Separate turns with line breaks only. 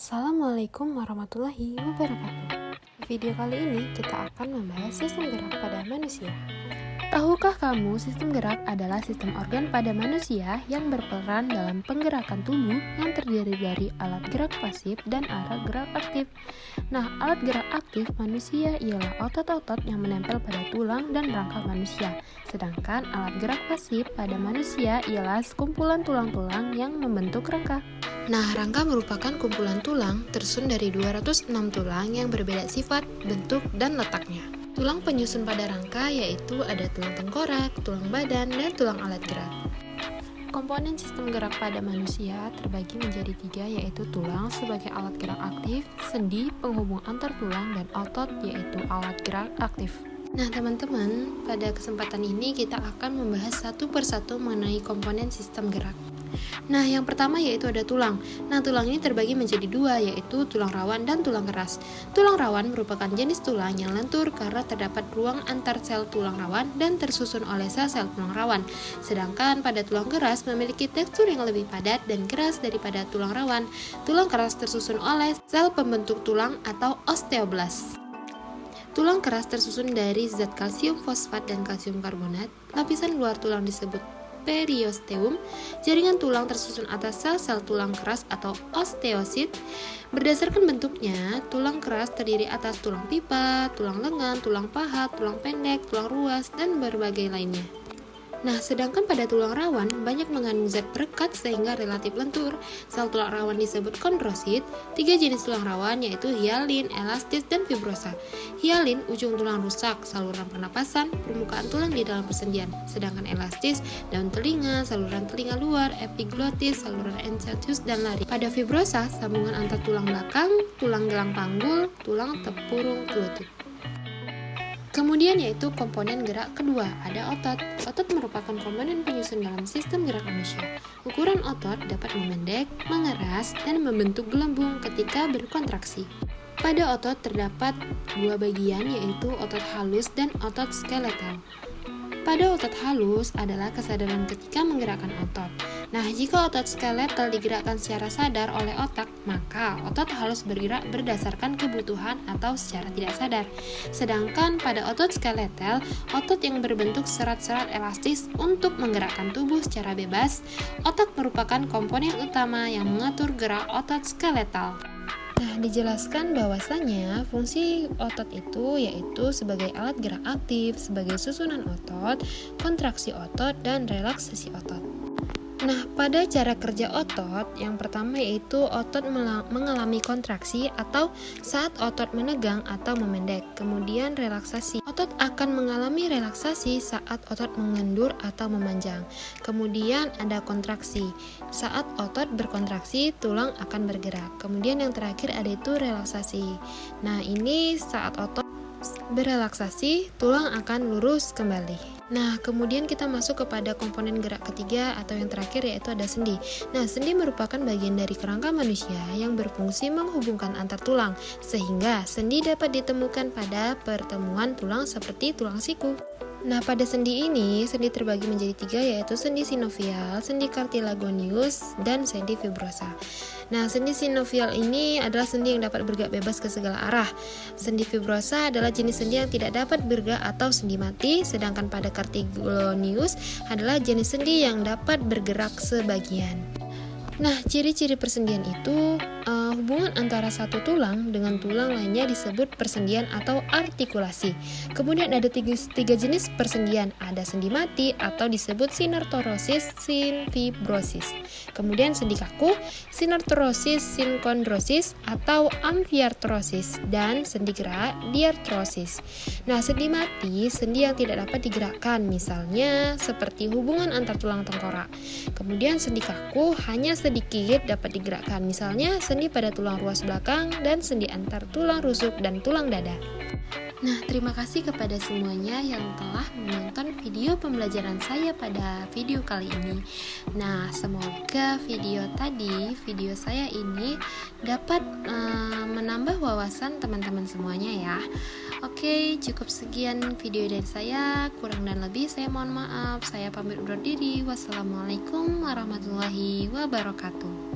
Assalamualaikum warahmatullahi wabarakatuh. Di video kali ini kita akan membahas sistem gerak pada manusia. Tahukah kamu sistem gerak adalah sistem organ pada manusia yang berperan dalam penggerakan tubuh yang terdiri dari alat gerak pasif dan alat gerak aktif. Nah, alat gerak aktif manusia ialah otot-otot yang menempel pada tulang dan rangka manusia. Sedangkan alat gerak pasif pada manusia ialah sekumpulan tulang-tulang yang membentuk rangka. Nah, rangka merupakan kumpulan tulang tersusun dari 206 tulang yang berbeda sifat, bentuk, dan letaknya. Tulang penyusun pada rangka yaitu ada tulang tengkorak, tulang badan, dan tulang alat gerak. Komponen sistem gerak pada manusia terbagi menjadi 3 yaitu tulang sebagai alat gerak aktif, sendi penghubung antar tulang, dan otot yaitu alat gerak aktif. Nah teman-teman, pada kesempatan ini kita akan membahas satu persatu mengenai komponen sistem gerak. Nah, yang pertama yaitu ada tulang. Nah, tulang ini terbagi menjadi 2, yaitu tulang rawan dan tulang keras. Tulang rawan merupakan jenis tulang yang lentur karena terdapat ruang antar sel tulang rawan dan tersusun oleh sel-sel tulang rawan. Sedangkan pada tulang keras memiliki tekstur yang lebih padat dan keras daripada tulang rawan. Tulang keras tersusun oleh sel pembentuk tulang atau osteoblas. Tulang keras tersusun dari zat kalsium fosfat dan kalsium karbonat. Lapisan luar tulang disebut periosteum. Jaringan tulang tersusun atas sel-sel tulang keras atau osteosit. Berdasarkan bentuknya, tulang keras terdiri atas tulang pipa, tulang lengan, tulang paha, tulang pendek, tulang ruas, dan berbagai lainnya. Nah, sedangkan pada tulang rawan banyak mengandung zat perekat sehingga relatif lentur. Sel tulang rawan disebut kondrosit. 3 jenis tulang rawan yaitu hialin, elastis, dan fibrosa. Hialin, ujung tulang rusak, saluran pernapasan, permukaan tulang di dalam persendian. Sedangkan elastis, daun telinga, saluran telinga luar, epiglotis, saluran encephalitis, dan lari. Pada fibrosa, sambungan antar tulang belakang, tulang gelang panggul, tulang tempurung lutut. Kemudian yaitu komponen gerak kedua, ada otot. Otot merupakan komponen penyusun dalam sistem gerak manusia. Ukuran otot dapat memendek, mengeras, dan membentuk gelembung ketika berkontraksi. Pada otot terdapat 2 bagian yaitu otot halus dan otot skeletal. Pada otot halus adalah kesadaran ketika menggerakkan otot. Nah, jika otot skeletal digerakkan secara sadar oleh otak, maka otot halus bergerak berdasarkan kebutuhan atau secara tidak sadar. Sedangkan pada otot skeletal, otot yang berbentuk serat-serat elastis untuk menggerakkan tubuh secara bebas, otak merupakan komponen utama yang mengatur gerak otot skeletal. Nah, dijelaskan bahwasanya fungsi otot itu yaitu sebagai alat gerak aktif, sebagai susunan otot, kontraksi otot, dan relaksasi otot. Nah, pada cara kerja otot, yang pertama yaitu otot mengalami kontraksi atau saat otot menegang atau memendek. Kemudian relaksasi. Otot akan mengalami relaksasi saat otot mengendur atau memanjang. Kemudian ada kontraksi. Saat otot berkontraksi, tulang akan bergerak. Kemudian yang terakhir ada itu relaksasi. Nah, ini saat otot berelaksasi, tulang akan lurus kembali. Nah, kemudian kita masuk kepada komponen gerak ketiga atau yang terakhir yaitu ada sendi. Nah, sendi merupakan bagian dari kerangka manusia yang berfungsi menghubungkan antar tulang, sehingga sendi dapat ditemukan pada pertemuan tulang seperti tulang siku. Nah, pada sendi ini, sendi terbagi menjadi 3 yaitu sendi sinovial, sendi cartilaginous, dan sendi fibrosa. Nah, sendi sinovial ini adalah sendi yang dapat bergerak bebas ke segala arah. Sendi fibrosa adalah jenis sendi yang tidak dapat bergerak atau sendi mati, sedangkan pada cartilaginous adalah jenis sendi yang dapat bergerak sebagian. Nah, ciri-ciri persendian itu hubungan antara satu tulang dengan tulang lainnya disebut persendian atau artikulasi. Kemudian ada 3 jenis persendian, ada sendi mati atau disebut sinertorosis, sinfibrosis. Kemudian sendi kaku, sinertorosis, sinkondrosis atau amfiartrosis, dan sendi gerak, diartrosis. Nah, sendi mati, sendi yang tidak dapat digerakkan, misalnya seperti hubungan antar tulang tengkorak. Kemudian sendi kaku hanya sedikit dapat digerakkan, misalnya sendi pada tulang ruas belakang dan sendi antar tulang rusuk dan tulang dada. Nah, terima kasih kepada semuanya yang telah menonton video pembelajaran saya pada video kali ini. Nah, semoga video saya ini dapat menambah wawasan teman-teman semuanya ya. Oke, cukup sekian video dari saya. Kurang dan lebih saya mohon maaf. Saya pamit undur diri. Wassalamualaikum warahmatullahi wabarakatuh.